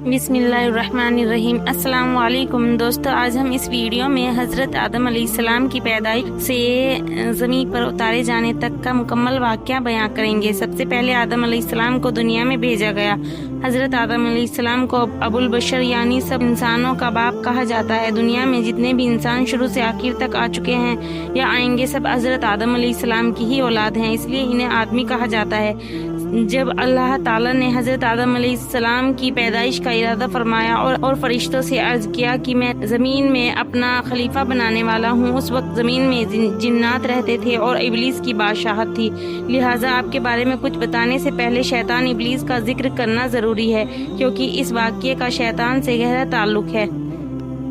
بسم اللہ الرحمن الرحیم۔ السلام علیکم دوستو، آج ہم اس ویڈیو میں حضرت آدم علیہ السلام کی پیدائش سے زمین پر اتارے جانے تک کا مکمل واقعہ بیان کریں گے۔ سب سے پہلے آدم علیہ السلام کو دنیا میں بھیجا گیا۔ حضرت آدم علیہ السلام کو ابو البشر یعنی سب انسانوں کا باپ کہا جاتا ہے۔ دنیا میں جتنے بھی انسان شروع سے آخر تک آ چکے ہیں یا آئیں گے، سب حضرت آدم علیہ السلام کی ہی اولاد ہیں، اس لیے انہیں آدمی کہا جاتا ہے۔ جب اللہ تعالیٰ نے حضرت آدم علیہ السلام کی پیدائش کا ارادہ فرمایا اور فرشتوں سے عرض کیا کہ میں زمین میں اپنا خلیفہ بنانے والا ہوں، اس وقت زمین میں جنات رہتے تھے اور ابلیس کی بادشاہت تھی، لہٰذا آپ کے بارے میں کچھ بتانے سے پہلے شیطان ابلیس کا ذکر کرنا ضروری ہے، کیونکہ اس واقعے کا شیطان سے گہرا تعلق ہے۔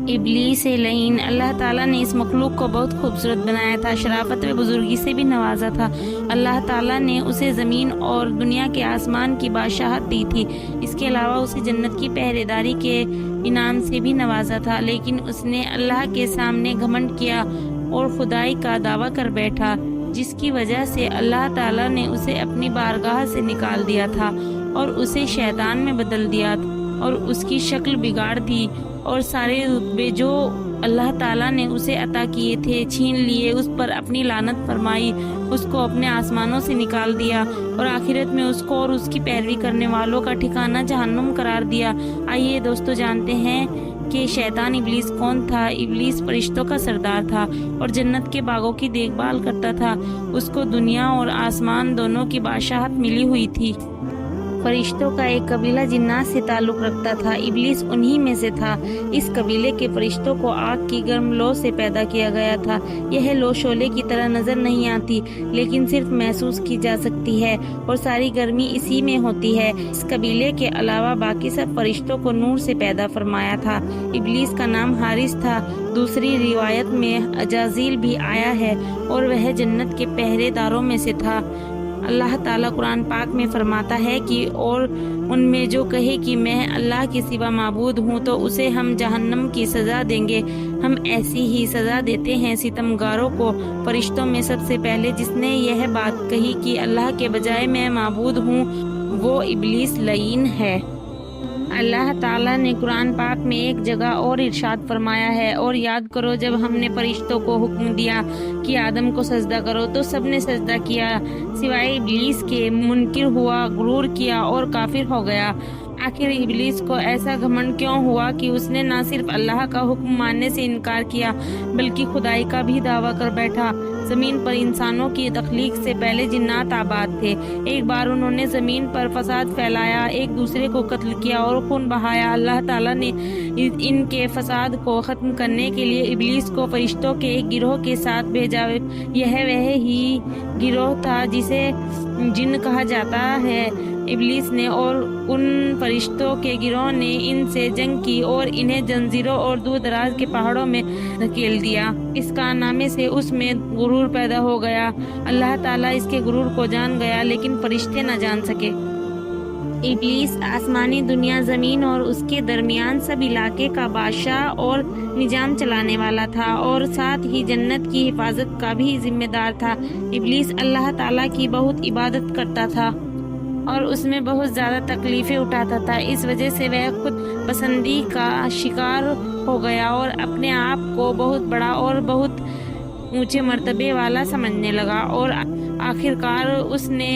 ابلیس لعین، اللہ تعالیٰ نے اس مخلوق کو بہت خوبصورت بنایا تھا، شرافت و بزرگی سے بھی نوازا تھا۔ اللہ تعالیٰ نے اسے زمین اور دنیا کے آسمان کی بادشاہت دی تھی، اس کے علاوہ اسے جنت کی پہرے داری کے انعام سے بھی نوازا تھا، لیکن اس نے اللہ کے سامنے گھمنڈ کیا اور خدائی کا دعویٰ کر بیٹھا، جس کی وجہ سے اللہ تعالیٰ نے اسے اپنی بارگاہ سے نکال دیا تھا اور اسے شیطان میں بدل دیا اور اس کی شکل بگاڑ دی اور سارے رتبے جو اللہ تعالیٰ نے اسے عطا کیے تھے چھین لیے، اس پر اپنی لعنت فرمائی، اس کو اپنے آسمانوں سے نکال دیا اور آخرت میں اس کو اور اس کی پیروی کرنے والوں کا ٹھکانہ جہنم قرار دیا۔ آئیے دوستو جانتے ہیں کہ شیطان ابلیس کون تھا۔ ابلیس فرشتوں کا سردار تھا اور جنت کے باغوں کی دیکھ بھال کرتا تھا۔ اس کو دنیا اور آسمان دونوں کی بادشاہت ملی ہوئی تھی۔ فرشتوں کا ایک قبیلہ جنات سے تعلق رکھتا تھا، ابلیس انہی میں سے تھا۔ اس قبیلے کے فرشتوں کو آگ کی گرم لو سے پیدا کیا گیا تھا۔ یہ لو شعلے کی طرح نظر نہیں آتی، لیکن صرف محسوس کی جا سکتی ہے اور ساری گرمی اسی میں ہوتی ہے۔ اس قبیلے کے علاوہ باقی سب فرشتوں کو نور سے پیدا فرمایا تھا۔ ابلیس کا نام حارث تھا۔ دوسری روایت میں عزازیل بھی آیا ہے اور وہ جنت کے پہرے داروں میں سے تھا۔ اللہ تعالیٰ قرآن پاک میں فرماتا ہے کہ اور ان میں جو کہے کہ میں اللہ کے سوا معبود ہوں تو اسے ہم جہنم کی سزا دیں گے، ہم ایسی ہی سزا دیتے ہیں ستمگاروں کو۔ فرشتوں میں سب سے پہلے جس نے یہ بات کہی کہ اللہ کے بجائے میں معبود ہوں، وہ ابلیس لعین ہے۔ اللہ تعالیٰ نے قرآن پاک میں ایک جگہ اور ارشاد فرمایا ہے، اور یاد کرو جب ہم نے فرشتوں کو حکم دیا کہ آدم کو سجدہ کرو تو سب نے سجدہ کیا سوائے ابلیس کے، منکر ہوا، غرور کیا اور کافر ہو گیا۔ آخر ابلیس کو ایسا گھمنڈ کیوں ہوا کہ اس نے نہ صرف اللہ کا حکم ماننے سے انکار کیا بلکہ خدائی کا بھی دعویٰ کر بیٹھا۔ زمین پر انسانوں کی تخلیق سے پہلے جنات آباد تھے۔ ایک بار انہوں نے زمین پر فساد پھیلایا، ایک دوسرے کو قتل کیا اور خون بہایا۔ اللہ تعالیٰ نے ان کے فساد کو ختم کرنے کے لیے ابلیس کو فرشتوں کے ایک گروہ کے ساتھ بھیجا۔ یہ وہ ہی گروہ تھا جسے جن کہا جاتا ہے۔ ابلیس نے اور ان فرشتوں کے گروہ نے ان سے جنگ کی اور انہیں زنجیروں اور دور دراز کے پہاڑوں میں دھکیل دیا۔ اس کارنامے سے اس میں غرور پیدا ہو گیا۔ اللہ تعالیٰ اس کے غرور کو جان گیا، لیکن فرشتے نہ جان سکے۔ ابلیس آسمانی دنیا، زمین اور اس کے درمیان سب علاقے کا بادشاہ اور نظام چلانے والا تھا، اور ساتھ ہی جنت کی حفاظت کا بھی ذمہ دار تھا۔ ابلیس اللہ تعالیٰ کی بہت عبادت کرتا تھا اور اس میں بہت زیادہ تکلیفیں اٹھاتا تھا، اس وجہ سے وہ خود پسندی کا شکار ہو گیا اور اپنے آپ کو بہت بڑا اور بہت اونچے مرتبے والا سمجھنے لگا، اور آخرکار اس نے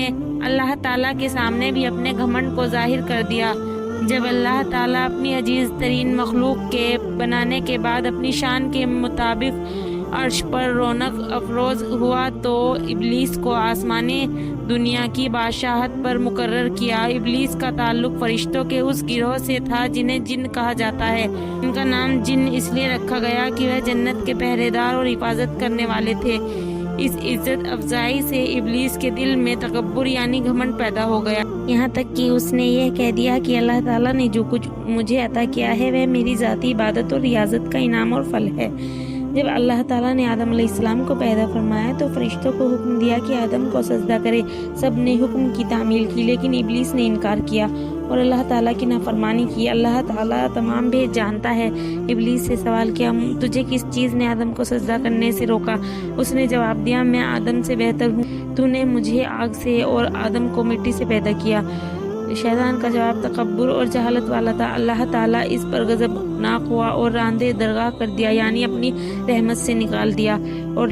اللہ تعالیٰ کے سامنے بھی اپنے گھمنڈ کو ظاہر کر دیا۔ جب اللہ تعالیٰ اپنی عزیز ترین مخلوق کے بنانے کے بعد اپنی شان کے مطابق عرش پر رونق افروز ہوا تو ابلیس کو آسمانی دنیا کی بادشاہت پر مقرر کیا۔ ابلیس کا تعلق فرشتوں کے اس گروہ سے تھا جنہیں جن کہا جاتا ہے۔ ان کا نام جن اس لیے رکھا گیا کہ وہ جنت کے پہرے دار اور حفاظت کرنے والے تھے۔ اس عزت افزائی سے ابلیس کے دل میں تکبر یعنی گھمنڈ پیدا ہو گیا، یہاں تک کہ اس نے یہ کہہ دیا کہ اللہ تعالیٰ نے جو کچھ مجھے عطا کیا ہے وہ میری ذاتی عبادت اور ریاضت کا انعام اور پھل ہے۔ جب اللہ تعالیٰ نے آدم علیہ السلام کو پیدا فرمایا تو فرشتوں کو حکم دیا کہ آدم کو سجدہ کرے۔ سب نے حکم کی تعمیل کی، لیکن ابلیس نے انکار کیا اور اللہ تعالیٰ کی نافرمانی کی۔ اللہ تعالیٰ تمام بھید جانتا ہے۔ ابلیس سے سوال کیا، تجھے کس چیز نے آدم کو سجدہ کرنے سے روکا؟ اس نے جواب دیا، میں آدم سے بہتر ہوں، تو نے مجھے آگ سے اور آدم کو مٹی سے پیدا کیا۔ شیطان کا جواب تکبر اور جہالت والا تھا۔ اللہ تعالیٰ اس پر غضبناک ہوا اور راندے درگاہ کر دیا، یعنی اپنی رحمت سے نکال دیا اور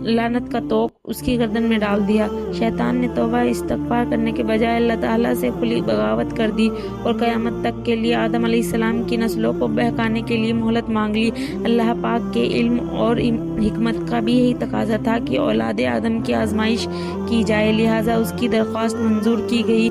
لعنت کا توق اس کی گردن میں ڈال دیا۔ شیطان نے توبہ استغفار کرنے کے بجائے اللہ تعالیٰ سے کھلی بغاوت کر دی اور قیامت تک کے لیے آدم علیہ السلام کی نسلوں کو بہکانے کے لیے مہلت مانگ لی۔ اللہ پاک کے علم اور حکمت کا بھی یہی تقاضا تھا کہ اولاد آدم کی آزمائش کی جائے، لہٰذا اس کی درخواست منظور کی گئی۔